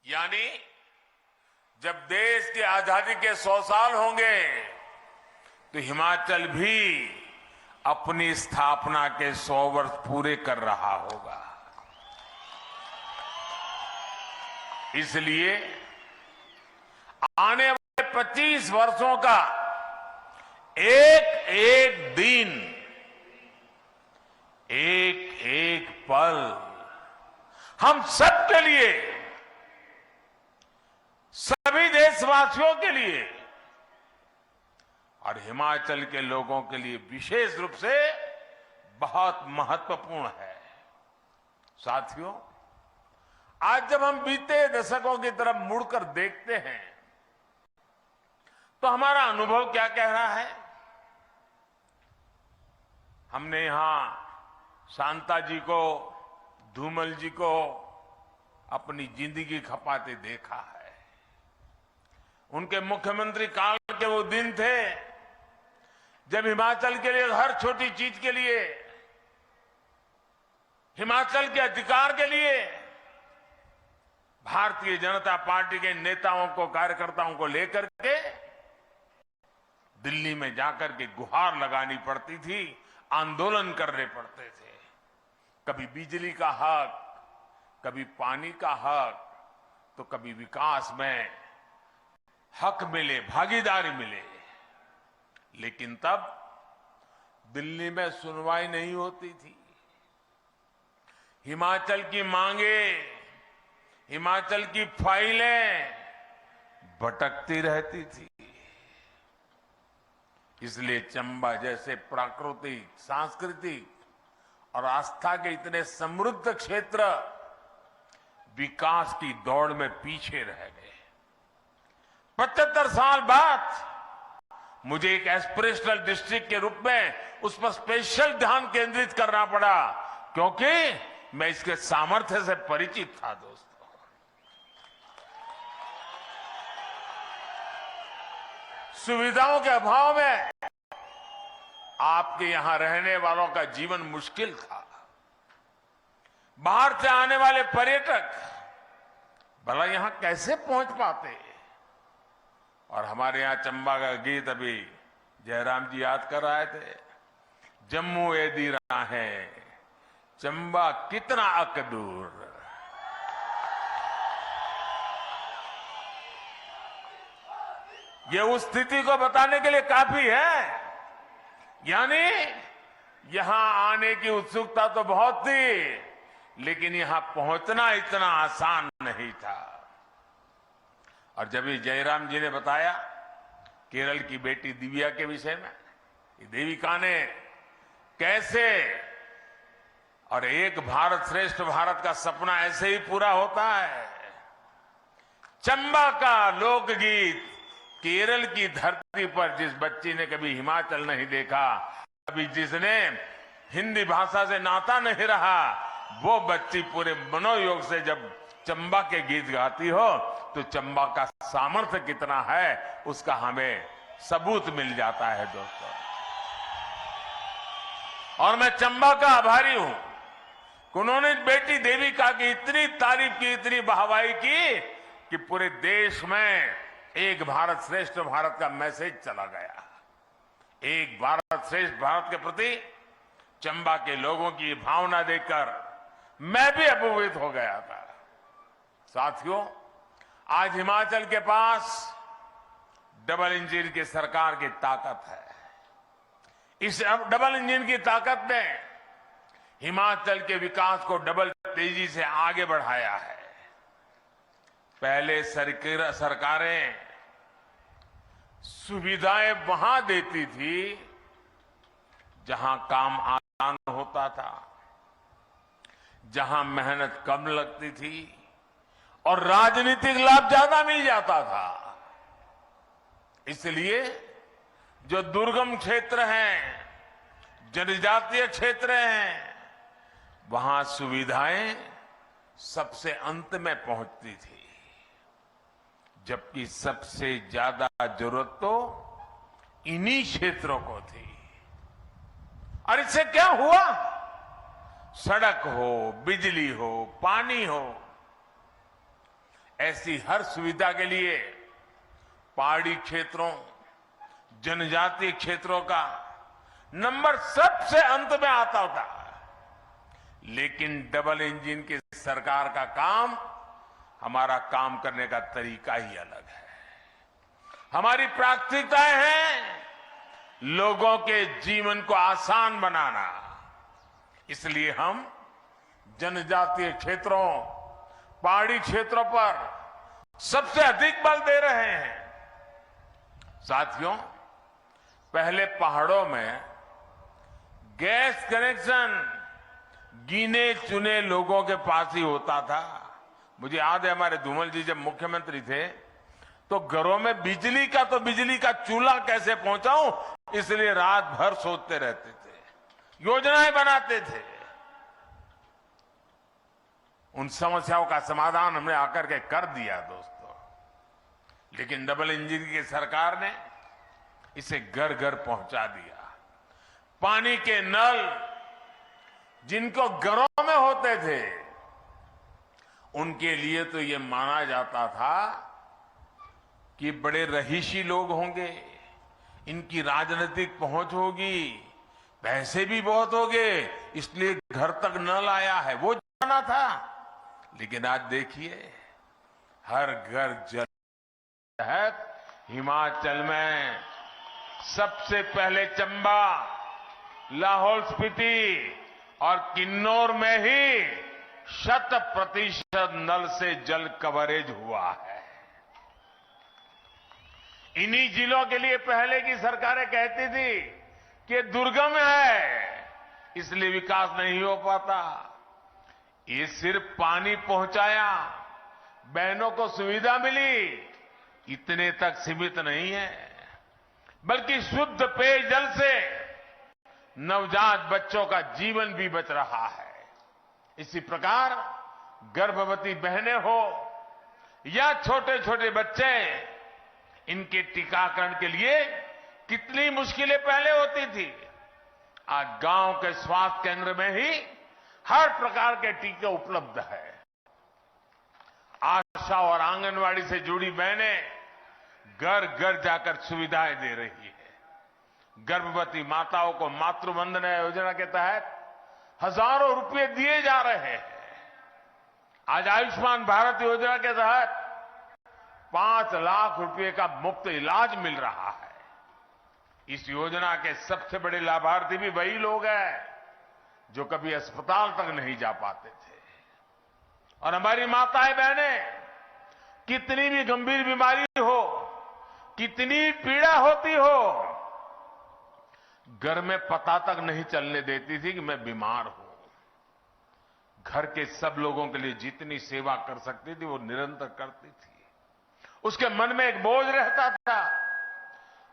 यानी जब देश की आजादी के 100 साल होंगे तो हिमाचल भी अपनी स्थापना के 100 वर्ष पूरे कर रहा होगा। इसलिए आने वाले 25 वर्षों का एक एक दिन, एक एक पल हम सबके लिए, सभी देशवासियों के लिए और हिमाचल के लोगों के लिए विशेष रूप से बहुत महत्वपूर्ण है। साथियों, आज जब हम बीते दशकों की तरफ मुड़कर देखते हैं तो हमारा अनुभव क्या कह रहा है? हमने यहां शांता जी को, धूमल जी को अपनी जिंदगी खपाते देखा है। उनके मुख्यमंत्री काल के वो दिन थे जब हिमाचल के लिए, हर छोटी चीज के लिए, हिमाचल के अधिकार के लिए भारतीय जनता पार्टी के नेताओं को, कार्यकर्ताओं को लेकर के दिल्ली में जाकर के गुहार लगानी पड़ती थी, आंदोलन करने पड़ते थे। कभी बिजली का हक, कभी पानी का हक, तो कभी विकास में हक मिले, भागीदारी मिले। लेकिन तब दिल्ली में सुनवाई नहीं होती थी। हिमाचल की मांगे, हिमाचल की फाइलें भटकती रहती थी। इसलिए चंबा जैसे प्राकृतिक, सांस्कृतिक और आस्था के इतने समृद्ध क्षेत्र विकास की दौड़ में पीछे रह गए। 75 साल बाद मुझे एक एस्पिरेशनल डिस्ट्रिक्ट के रूप में उस पर स्पेशल ध्यान केंद्रित करना पड़ा, क्योंकि मैं इसके सामर्थ्य से परिचित था। दोस्तों, सुविधाओं के अभाव में आपके यहां रहने वालों का जीवन मुश्किल था। बाहर से आने वाले पर्यटक भला यहां कैसे पहुंच पाते? और हमारे यहां चंबा का गीत अभी जयराम जी याद कर रहे थे, जम्मू ए दी राहें चंबा कितना अक दूर। ये उस स्थिति को बताने के लिए काफी है। यानी यहां आने की उत्सुकता तो बहुत थी, लेकिन यहां पहुंचना इतना आसान नहीं था। और जब ये जयराम जी ने बताया केरल की बेटी दिव्या के विषय में, देविका ने कैसे, और एक भारत श्रेष्ठ भारत का सपना ऐसे ही पूरा होता है। चंबा का लोकगीत केरल की धरती पर, जिस बच्ची ने कभी हिमाचल नहीं देखा, कभी जिसने हिंदी भाषा से नाता नहीं रहा, वो बच्ची पूरे मनोयोग से जब चंबा के गीत गाती हो तो चंबा का सामर्थ्य कितना है उसका हमें सबूत मिल जाता है। दोस्तों, और मैं चंबा का आभारी हूं कि उन्होंने बेटी देविका की इतनी तारीफ की, इतनी वाहवाही की कि पूरे देश में एक भारत श्रेष्ठ भारत का मैसेज चला गया। एक भारत श्रेष्ठ भारत के प्रति चंबा के लोगों की भावना देखकर मैं भी अभिभूत हो गया था। साथियों, आज हिमाचल के पास डबल इंजन की सरकार की ताकत है। इस डबल इंजन की ताकत ने हिमाचल के विकास को डबल तेजी से आगे बढ़ाया है। पहले सरकारें सुविधाएं वहां देती थी जहां काम आसान होता था, जहां मेहनत कम लगती थी और राजनीतिक लाभ ज्यादा मिल जाता था। इसलिए जो दुर्गम क्षेत्र हैं, जनजातीय क्षेत्र हैं, वहां सुविधाएं सबसे अंत में पहुंचती थी, जबकि सबसे ज्यादा जरूरत तो इन्हीं क्षेत्रों को थी। और इससे क्या हुआ? सड़क हो, बिजली हो, पानी हो, ऐसी हर सुविधा के लिए पहाड़ी क्षेत्रों, जनजातीय क्षेत्रों का नंबर सबसे अंत में आता था। लेकिन डबल इंजन की सरकार का काम, हमारा काम करने का तरीका ही अलग है। हमारी प्राथमिकताएं हैं लोगों के जीवन को आसान बनाना। इसलिए हम जनजातीय क्षेत्रों, पहाड़ी क्षेत्रों पर सबसे अधिक बल दे रहे हैं। साथियों, पहले पहाड़ों में गैस कनेक्शन गिने चुने लोगों के पास ही होता था। मुझे याद है हमारे धूमल जी जब मुख्यमंत्री थे तो घरों में बिजली का चूल्हा कैसे पहुंचाऊं, इसलिए रात भर सोचते रहते थे, योजनाएं बनाते थे। उन समस्याओं का समाधान हमने आकर के कर दिया दोस्तों। लेकिन डबल इंजन की सरकार ने इसे घर घर पहुंचा दिया। पानी के नल जिनको घरों में होते थे, उनके लिए तो ये माना जाता था कि बड़े रहीशी लोग होंगे, इनकी राजनीतिक पहुंच होगी, पैसे भी बहुत होंगे, इसलिए घर तक नल आया है, वो जाना था। लेकिन आज देखिए, हर घर जल है। हिमाचल में सबसे पहले चंबा, लाहौल स्पीति और किन्नौर में ही 100% नल से जल कवरेज हुआ है। इन्हीं जिलों के लिए पहले की सरकारें कहती थी कि दुर्गम है, इसलिए विकास नहीं हो पाता। ये सिर्फ पानी पहुंचाया, बहनों को सुविधा मिली, इतने तक सीमित नहीं है, बल्कि शुद्ध पेयजल से नवजात बच्चों का जीवन भी बच रहा है। इसी प्रकार गर्भवती बहनें हो या छोटे छोटे बच्चे, इनके टीकाकरण के लिए कितनी मुश्किलें पहले होती थी, आज गांव के स्वास्थ्य केंद्र में ही हर प्रकार के टीके उपलब्ध है। आशा और आंगनवाड़ी से जुड़ी बहनें घर घर जाकर सुविधाएं दे रही है। गर्भवती माताओं को मातृवंदना योजना के तहत हजारों रुपए दिए जा रहे हैं। आज आयुष्मान भारत योजना के तहत 5 लाख रुपए का मुफ्त इलाज मिल रहा है। इस योजना के सबसे बड़े लाभार्थी भी वही लोग हैं जो कभी अस्पताल तक नहीं जा पाते थे। और हमारी माताएं बहनें, कितनी भी गंभीर बीमारी हो, कितनी पीड़ा होती हो, घर में पता तक नहीं चलने देती थी कि मैं बीमार हूं। घर के सब लोगों के लिए जितनी सेवा कर सकती थी वो निरंतर करती थी। उसके मन में एक बोझ रहता था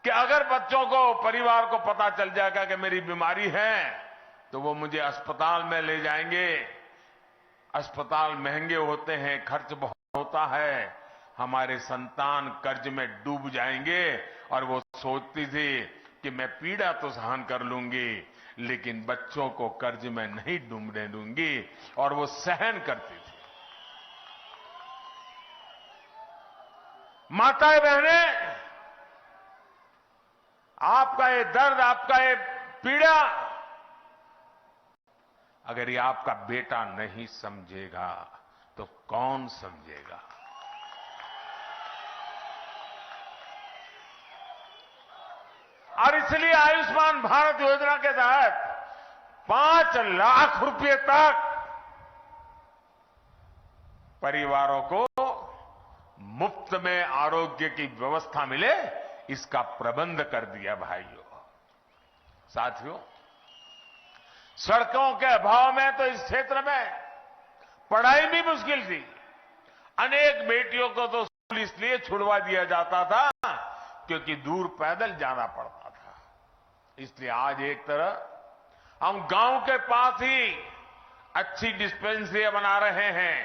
कि अगर बच्चों को, परिवार को पता चल जाएगा कि मेरी बीमारी है तो वो मुझे अस्पताल में ले जाएंगे। अस्पताल महंगे होते हैं, खर्च बहुत होता है, हमारे संतान कर्ज में डूब जाएंगे। और वो सोचती थी कि मैं पीड़ा तो सहन कर लूंगी, लेकिन बच्चों को कर्ज में नहीं डूबने दूंगी, और वो सहन करती थी। माताएं बहनें, आपका ये दर्द, आपका ये पीड़ा, अगर ये आपका बेटा नहीं समझेगा तो कौन समझेगा? और इसलिए आयुष्मान भारत योजना के तहत 5 लाख रुपए तक परिवारों को मुफ्त में आरोग्य की व्यवस्था मिले, इसका प्रबंध कर दिया। भाइयों, साथियों, सड़कों के अभाव में तो इस क्षेत्र में पढ़ाई भी मुश्किल थी। अनेक बेटियों को तो स्कूल इसलिए छुड़वा दिया जाता था क्योंकि दूर पैदल जाना पड़ता था। इसलिए आज एक तरह हम गांव के पास ही अच्छी डिस्पेंसरी बना रहे हैं,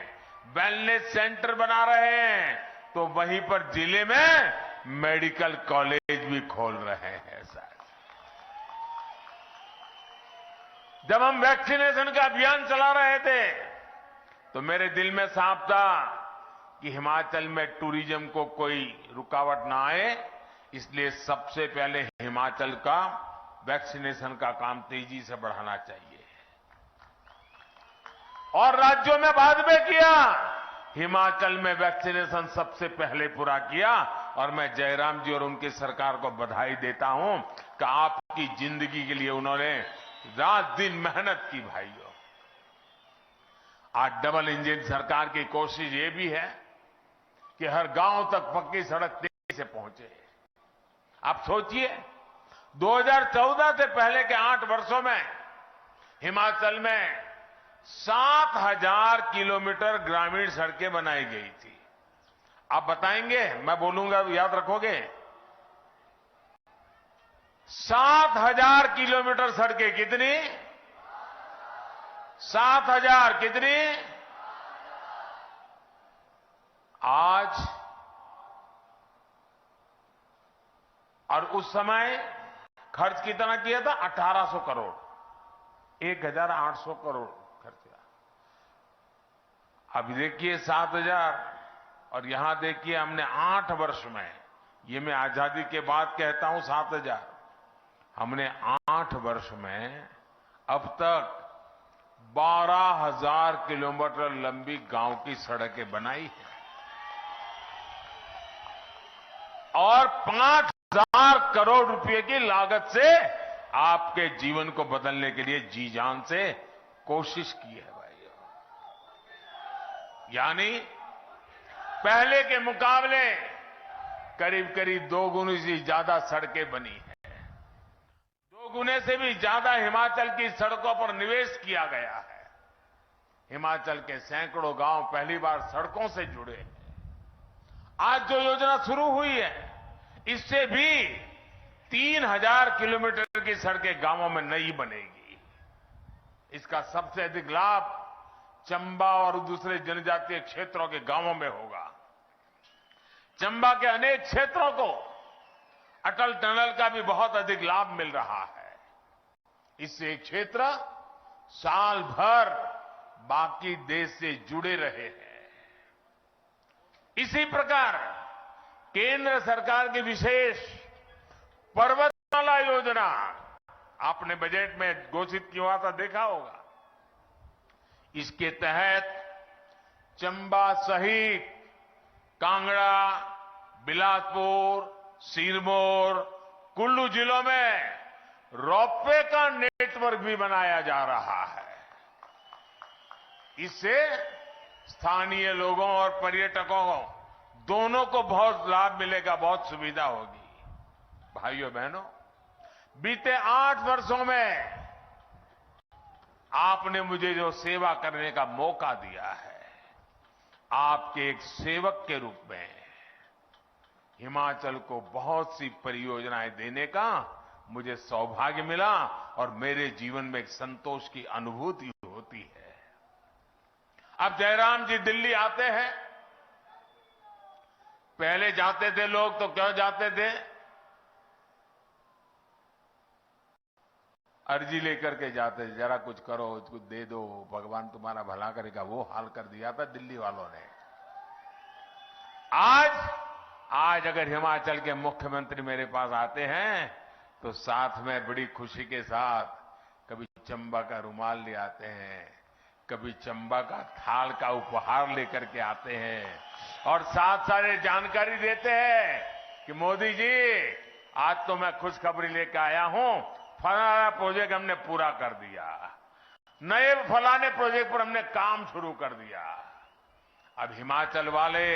वेलनेस सेंटर बना रहे हैं, तो वहीं पर जिले में मेडिकल कॉलेज भी खोल रहे हैं। सर, जब हम वैक्सीनेशन का अभियान चला रहे थे तो मेरे दिल में साफ था कि हिमाचल में टूरिज्म को कोई रुकावट ना आए, इसलिए सबसे पहले हिमाचल का वैक्सीनेशन का काम तेजी से बढ़ाना चाहिए और राज्यों में बाद में किया। हिमाचल में वैक्सीनेशन सबसे पहले पूरा किया और मैं जयराम जी और उनकी सरकार को बधाई देता हूं कि आपकी जिंदगी के लिए उन्होंने रात दिन मेहनत की भाइयों। आज डबल इंजन सरकार की कोशिश ये भी है कि हर गांव तक पक्की सड़क तेजी से पहुंचे। आप सोचिए 2014 से पहले के 8 वर्षों में हिमाचल में 7,000 किलोमीटर ग्रामीण सड़कें बनाई गई थी। आप बताएंगे, मैं बोलूंगा, याद रखोगे? 7,000 किलोमीटर सड़कें कितनी? 7,000 कितनी? आज और उस समय खर्च कितना किया था? 1,800 करोड़, 1,800 करोड़ खर्च किया। अब देखिए 7,000 और यहां देखिए हमने 8 वर्ष में, ये मैं आजादी के बाद कहता हूं 7,000, हमने 8 वर्ष में अब तक 12,000 किलोमीटर लंबी गांव की सड़कें बनाई है और 5,000 करोड़ रुपए की लागत से आपके जीवन को बदलने के लिए जी जान से कोशिश की है भाइयों। यानी पहले के मुकाबले करीब करीब 2 गुने से ज्यादा सड़कें बनी है। 2 गुने से भी ज्यादा हिमाचल की सड़कों पर निवेश किया गया है। हिमाचल के सैकड़ों गांव पहली बार सड़कों से जुड़े हैं। आज जो योजना शुरू हुई है, इससे भी 3,000 किलोमीटर की सड़कें गांवों में नई बनेगी। इसका सबसे अधिक लाभ चंबा और दूसरे जनजातीय क्षेत्रों के गांवों में होगा। चंबा के अनेक क्षेत्रों को अटल टनल का भी बहुत अधिक लाभ मिल रहा है। इससे क्षेत्र साल भर बाकी देश से जुड़े रहे हैं। इसी प्रकार केंद्र सरकार की विशेष पर्वतमाला योजना आपने बजट में घोषित किया हुआ था, देखा होगा। इसके तहत चंबा सहित कांगड़ा, बिलासपुर, सिरमौर, कुल्लू जिलों में रोपवे का नेटवर्क भी बनाया जा रहा है। इससे स्थानीय लोगों और पर्यटकों दोनों को बहुत लाभ मिलेगा, बहुत सुविधा होगी। भाइयों बहनों, बीते 8 वर्षों में आपने मुझे जो सेवा करने का मौका दिया है, आपके एक सेवक के रूप में हिमाचल को बहुत सी परियोजनाएं देने का मुझे सौभाग्य मिला और मेरे जीवन में एक संतोष की अनुभूति होती है। अब जयराम जी दिल्ली आते हैं, पहले जाते थे लोग तो क्यों जाते थे? अर्जी लेकर के जाते थे, जरा कुछ करो, कुछ दे दो, भगवान तुम्हारा भला करेगा। वो हाल कर दिया था दिल्ली वालों ने। आज अगर हिमाचल के मुख्यमंत्री मेरे पास आते हैं तो साथ में बड़ी खुशी के साथ कभी चंबा का रुमाल ले आते हैं, कभी चंबा का थाल का उपहार लेकर के आते हैं और साथ सारे जानकारी देते हैं कि मोदी जी आज तो मैं खुशखबरी लेकर आया हूं, फलाना प्रोजेक्ट हमने पूरा कर दिया, नए फलाने प्रोजेक्ट पर हमने काम शुरू कर दिया। अब हिमाचल वाले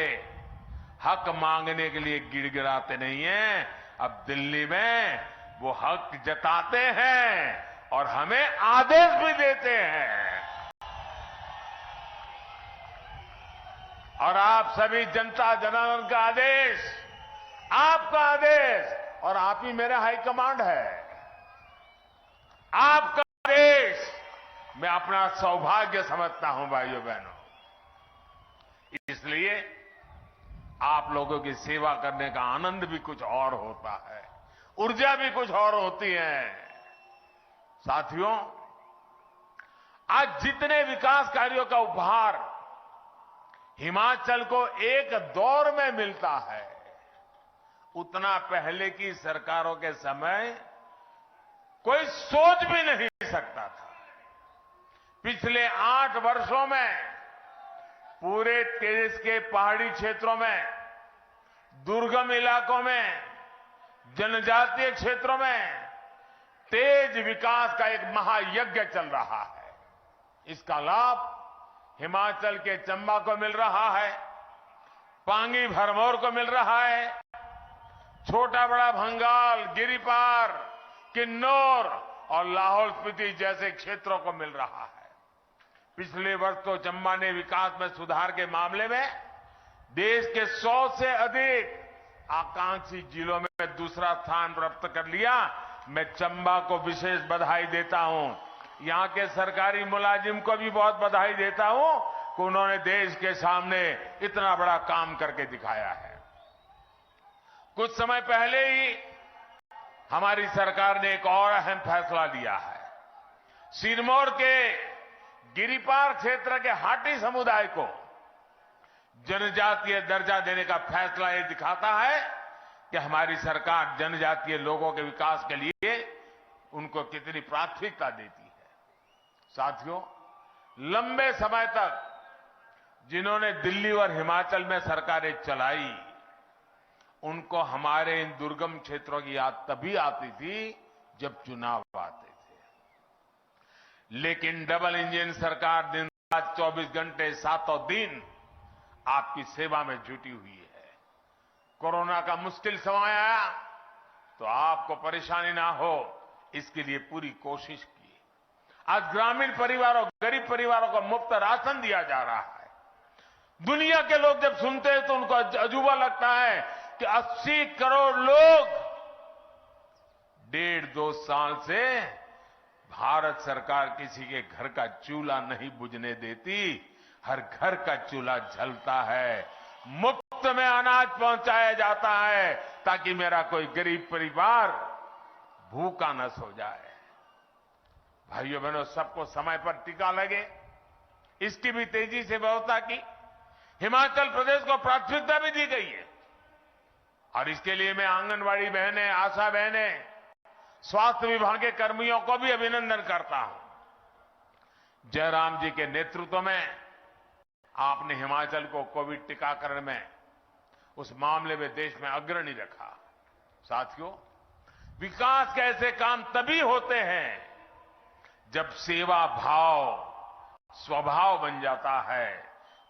हक मांगने के लिए गिड़गिड़ाते नहीं हैं, अब दिल्ली में वो हक जताते हैं और हमें आदेश भी देते हैं। और आप सभी जनता जनार्दन का आदेश, आपका आदेश, और आप ही मेरा हाईकमांड है। आपका आदेश मैं अपना सौभाग्य समझता हूं भाइयों बहनों। इसलिए आप लोगों की सेवा करने का आनंद भी कुछ और होता है, ऊर्जा भी कुछ और होती है। साथियों, आज जितने विकास कार्यों का उपहार हिमाचल को एक दौर में मिलता है, उतना पहले की सरकारों के समय कोई सोच भी नहीं सकता था। पिछले 8 वर्षों में पूरे देश के पहाड़ी क्षेत्रों में, दुर्गम इलाकों में, जनजातीय क्षेत्रों में तेज विकास का एक महायज्ञ चल रहा है। इसका लाभ हिमाचल के चंबा को मिल रहा है, पांगी भरमौर को मिल रहा है, छोटा बड़ा भंगाल, गिरिपार, किन्नौर और लाहौल स्पीति जैसे क्षेत्रों को मिल रहा है। पिछले वर्ष तो चंबा ने विकास में सुधार के मामले में देश के 100 से अधिक आकांक्षी जिलों में दूसरा स्थान प्राप्त कर लिया। मैं चंबा को विशेष बधाई देता हूं। यहां के सरकारी मुलाजिम को भी बहुत बधाई देता हूं कि उन्होंने देश के सामने इतना बड़ा काम करके दिखाया है। कुछ समय पहले ही हमारी सरकार ने एक और अहम फैसला लिया है। सिरमौर के गिरिपार क्षेत्र के हाटी समुदाय को जनजातीय दर्जा देने का फैसला ये दिखाता है कि हमारी सरकार जनजातीय लोगों के विकास के लिए उनको कितनी प्राथमिकता देती है। साथियों, लंबे समय तक जिन्होंने दिल्ली और हिमाचल में सरकारें चलाई, उनको हमारे इन दुर्गम क्षेत्रों की याद तभी आती थी जब चुनाव आते थे। लेकिन डबल इंजन सरकार दिन रात 24 घंटे 7 दिन आपकी सेवा में जुटी हुई है। कोरोना का मुश्किल समय आया तो आपको परेशानी ना हो, इसके लिए पूरी कोशिश की। आज ग्रामीण परिवारों, गरीब परिवारों को मुफ्त राशन दिया जा रहा है। दुनिया के लोग जब सुनते हैं तो उनको अजूबा लगता है कि 80 करोड़ लोग 1.5-2 साल से भारत सरकार किसी के घर का चूल्हा नहीं बुझने देती। हर घर का चूल्हा जलता है, मुफ्त में अनाज पहुंचाया जाता है ताकि मेरा कोई गरीब परिवार भूखा न सो जाए। भाइयों बहनों, सबको समय पर टीका लगे, इसकी भी तेजी से व्यवस्था की। हिमाचल प्रदेश को प्राथमिकता भी दी गई है और इसके लिए मैं आंगनबाड़ी बहनें, आशा बहनें, स्वास्थ्य विभाग के कर्मियों को भी अभिनंदन करता हूं। जयराम जी के नेतृत्व में आपने हिमाचल को कोविड टीकाकरण में, उस मामले में देश में अग्रणी रखा। साथियों, विकास के ऐसे काम तभी होते हैं जब सेवा भाव स्वभाव बन जाता है,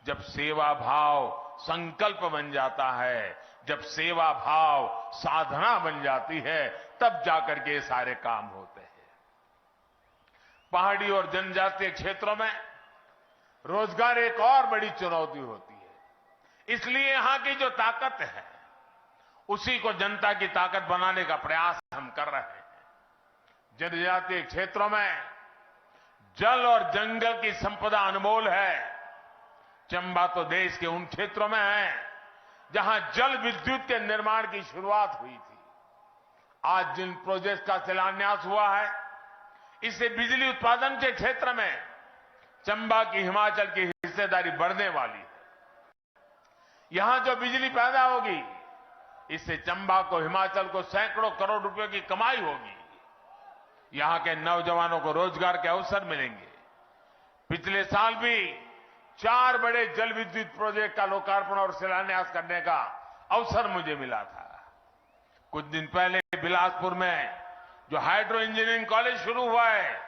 जब सेवा भाव संकल्प बन जाता है, जब सेवा भाव साधना बन जाती है, तब जाकर के ये सारे काम होते हैं। पहाड़ी और जनजातीय क्षेत्रों में रोजगार एक और बड़ी चुनौती होती है। इसलिए यहां की जो ताकत है, उसी को जनता की ताकत बनाने का प्रयास हम कर रहे हैं। जनजातीय क्षेत्रों में जल और जंगल की संपदा अनमोल है। चंबा तो देश के उन क्षेत्रों में है जहां जल विद्युत के निर्माण की शुरुआत हुई थी। आज जिन प्रोजेक्ट का शिलान्यास हुआ है, इससे बिजली उत्पादन के क्षेत्र में चंबा की, हिमाचल की हिस्सेदारी बढ़ने वाली है। यहां जो बिजली पैदा होगी, इससे चंबा को, हिमाचल को सैकड़ों करोड़ रुपए की कमाई होगी। यहां के नौजवानों को रोजगार के अवसर मिलेंगे। पिछले साल भी 4 बड़े जल विद्युत प्रोजेक्ट का लोकार्पण और शिलान्यास करने का अवसर मुझे मिला था। कुछ दिन पहले बिलासपुर में जो हाइड्रो इंजीनियरिंग कॉलेज शुरू हुआ है,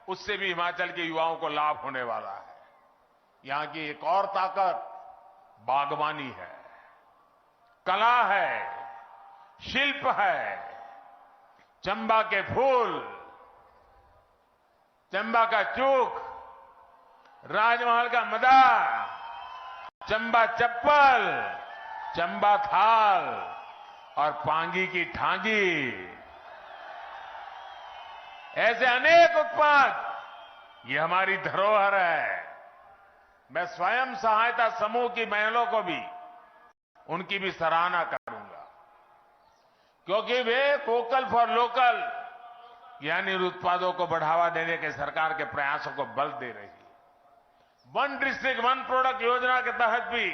उससे भी हिमाचल के युवाओं को लाभ होने वाला है। यहां की एक और ताकत बागवानी है, कला है, शिल्प है। चंबा के फूल, चंबा का चूक, राजमहल का मदा, चंबा चप्पल, चंबा थाल और पांगी की ठांगी, ऐसे अनेक उत्पाद, ये हमारी धरोहर है। मैं स्वयं सहायता समूह की महिलाओं को भी, उनकी भी सराहना करूंगा, क्योंकि वे वोकल फॉर लोकल यानी उत्पादों को बढ़ावा देने के सरकार के प्रयासों को बल दे रही है। वन डिस्ट्रिक्ट वन प्रोडक्ट योजना के तहत भी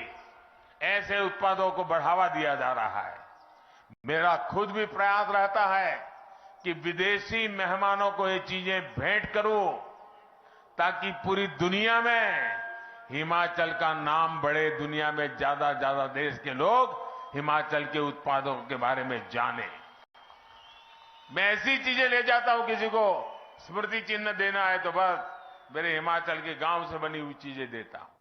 ऐसे उत्पादों को बढ़ावा दिया जा रहा है। मेरा खुद भी प्रयास रहता है कि विदेशी मेहमानों को ये चीजें भेंट करूं ताकि पूरी दुनिया में हिमाचल का नाम बढ़े, दुनिया में ज्यादा ज्यादा देश के लोग हिमाचल के उत्पादों के बारे में जाने। मैं ऐसी चीजें ले जाता हूं, किसी को स्मृति चिन्ह देना है तो बस मेरे हिमाचल के गांव से बनी हुई चीजें देता हूं।